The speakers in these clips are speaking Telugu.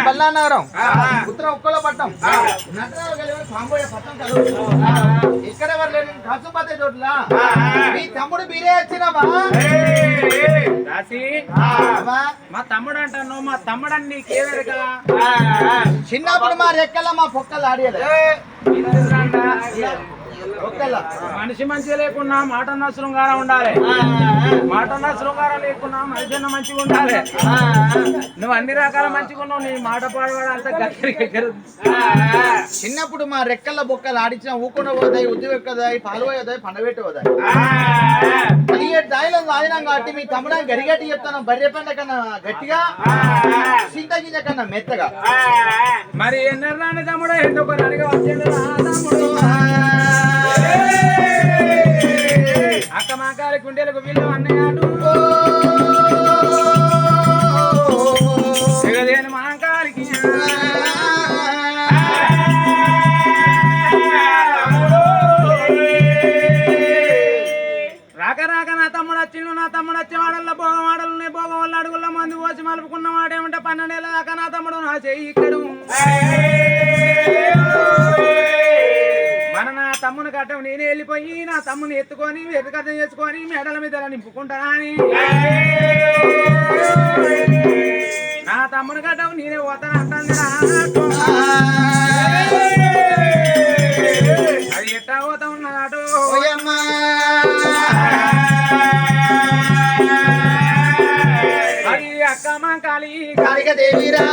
బల్లానగరం ఉత్తర ఉక్కల పట్టం ఇక్కడ ఎవరు లేని ఖర్చుపతే చోట్ల మీ తమ్ముడు మీరే వచ్చినావా? మా తమ్ముడు అంటాను, మా తమ్ముడు అని నీకేదరుగా? చిన్నప్పుడు మా రెక్కల మా పొక్కలు ఆడేది. మనిషి మంచిగా లేకున్నా మాటన్న శృంగారం ఉండాలి, మాటన్న శృంగారం లేకున్నా మనిషి మంచిగా ఉండాలి. నువ్వు అన్ని రకాల మంచిగా ఉన్నావు, నీ మాట పాడవాడు అంత. చిన్నప్పుడు మా రెక్కల బొక్కలు ఆడించిన ఊకుండా పోతాయి, ఉద్యోగ ఎక్కదాయి, పాలు పోయేదాయి, పండబెట్టి పోదాయి. 17 దాయిలో ఆడినాం కాబట్టి మీ తమ్ముడానికి గరిగట్టి చెప్తాను, బర్రె పంట కన్నా గట్టిగా, చింతగింజ కన్నా మెత్తగా. మరి ఎన్నరాని తమ్ముడు ఎందుకు అడిగా వచ్చాడు తమ్ముడు? అక్క మాకాలి కుండెలకు వీళ్ళు అన్నయ్యాడు, జగదేని మహాకాలికి రాక రాక నా తమ్ముడు వచ్చిండు. నా తమ్ముడు వచ్చే వాడల్లో భోగం వాడలు భోగం వల్ల అడుగుల్లో మందు పోసి మలుపుకున్న వాడేమంటే 12 ఏళ్ళ దాకా నా తమ్ముడు నా చెయ్యి ఇక్కడ. మన నా తమ్ముని గడ్డం నేనే వెళ్ళిపోయి నా తమ్ముని ఎత్తుకొని వెతుకర్థం చేసుకొని మెడల మీద నింపుకుంటానా అని నా తమ్ముని గడ్డం నేనే పోతాను అంటాను. అది ఎట్టా పోతా ఉన్నదాటు అది అక్కమ్మ కాళీ దేవిరా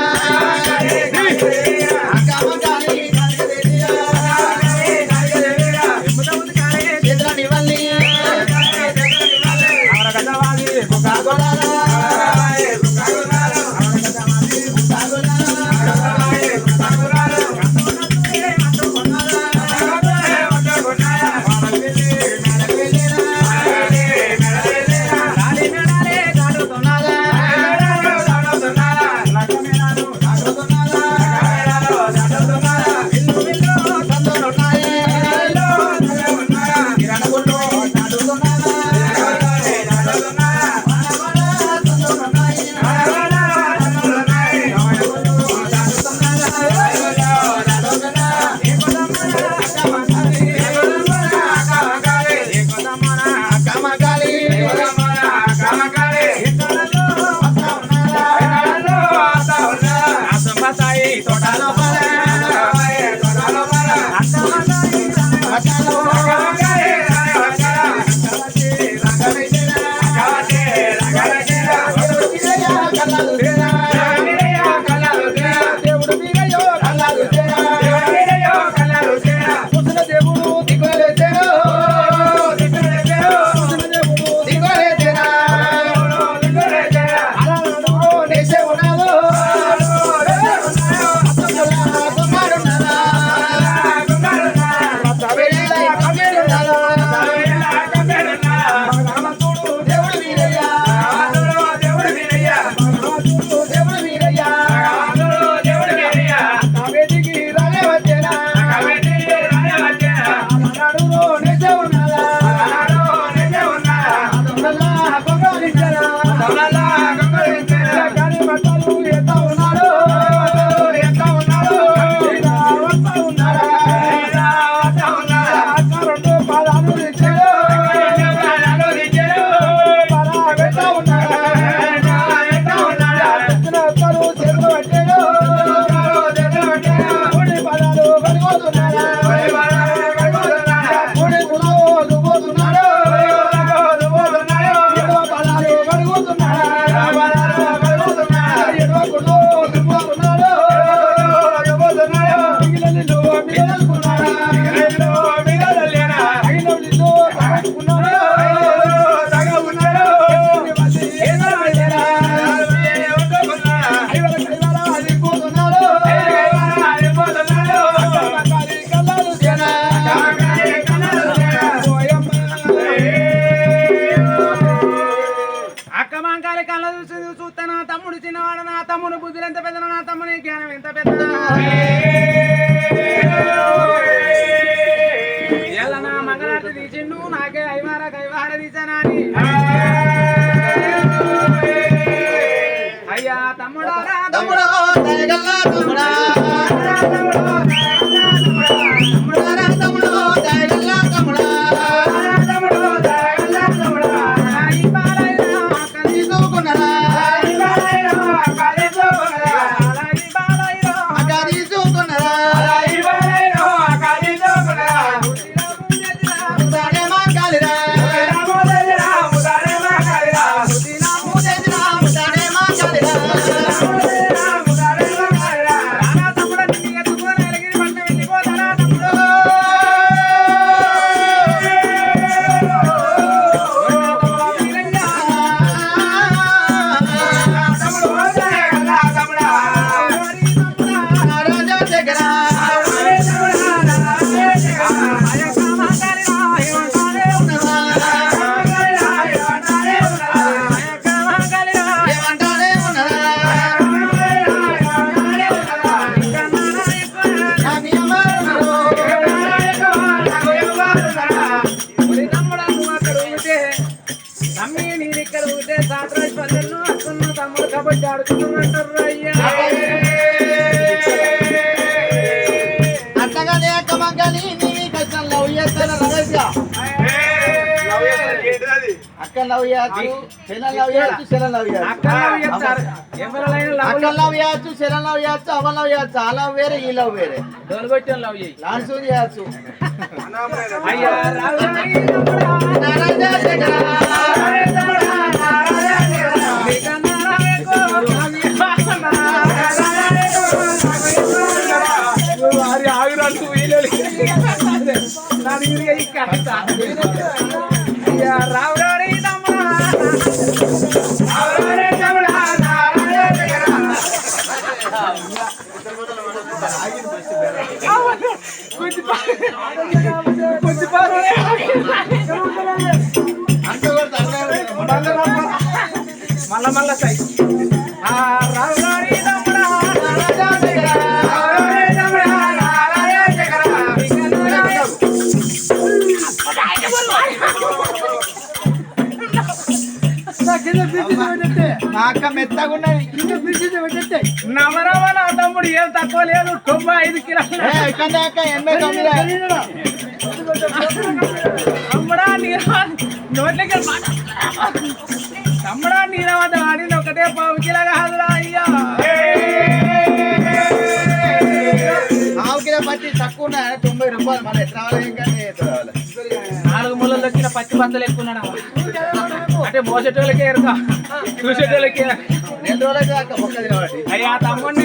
అయ్యా తమ్ముడారా తమ్ముడు దయగల్లా తమ్ముడా తమ్ముడు దయగల్లా తమ్ముడా తీసుకున్నారా అట్లాగానే అక్కమంగని నీవి కష్టం లవ్ చేస్తాను రమేష్గా అక్క లవ్ చేయచ్చు చెల్లెలు లవ్ చేయచ్చు చెల్లెలు లవ్ చేయచ్చు అక్క లవ్ చేయచ్చు చెల్లెలు లవ్ చేయచ్చు అవ్వ లవ్ చేయచ్చు ఆ లవ్ వేరే ఈ లవ్ వేరే లాన్స్ చేయచ్చు మళ్ళా మళ్ళా సై మా అక్క మెత్తగా ఉన్నది నవరవ నా తమ్ముడు ఏం తక్కువ లేదు 95 కిలోలు అక్క 89 తమ్ముడా నోట్లకి తమ్ముడా నీళ్ళ వద్ద వాడింది ఒకటే 1 కిలో కాదురా అయ్యా ఆవు కిలో పట్టి తక్కువ ఉన్నాయి 90 రూపాయలు మన ఎట్లా రావాలి 4 మూలలు వచ్చిన పచ్చి బద్దలు ఎక్కున్నాడు అంటే మోసేటోళ్ళకే ఎరుక చూసేటోళ్ళకే 2 రోజులకి అక్క మొక్కది కాబట్టి అయ్యా తమ్ముడిని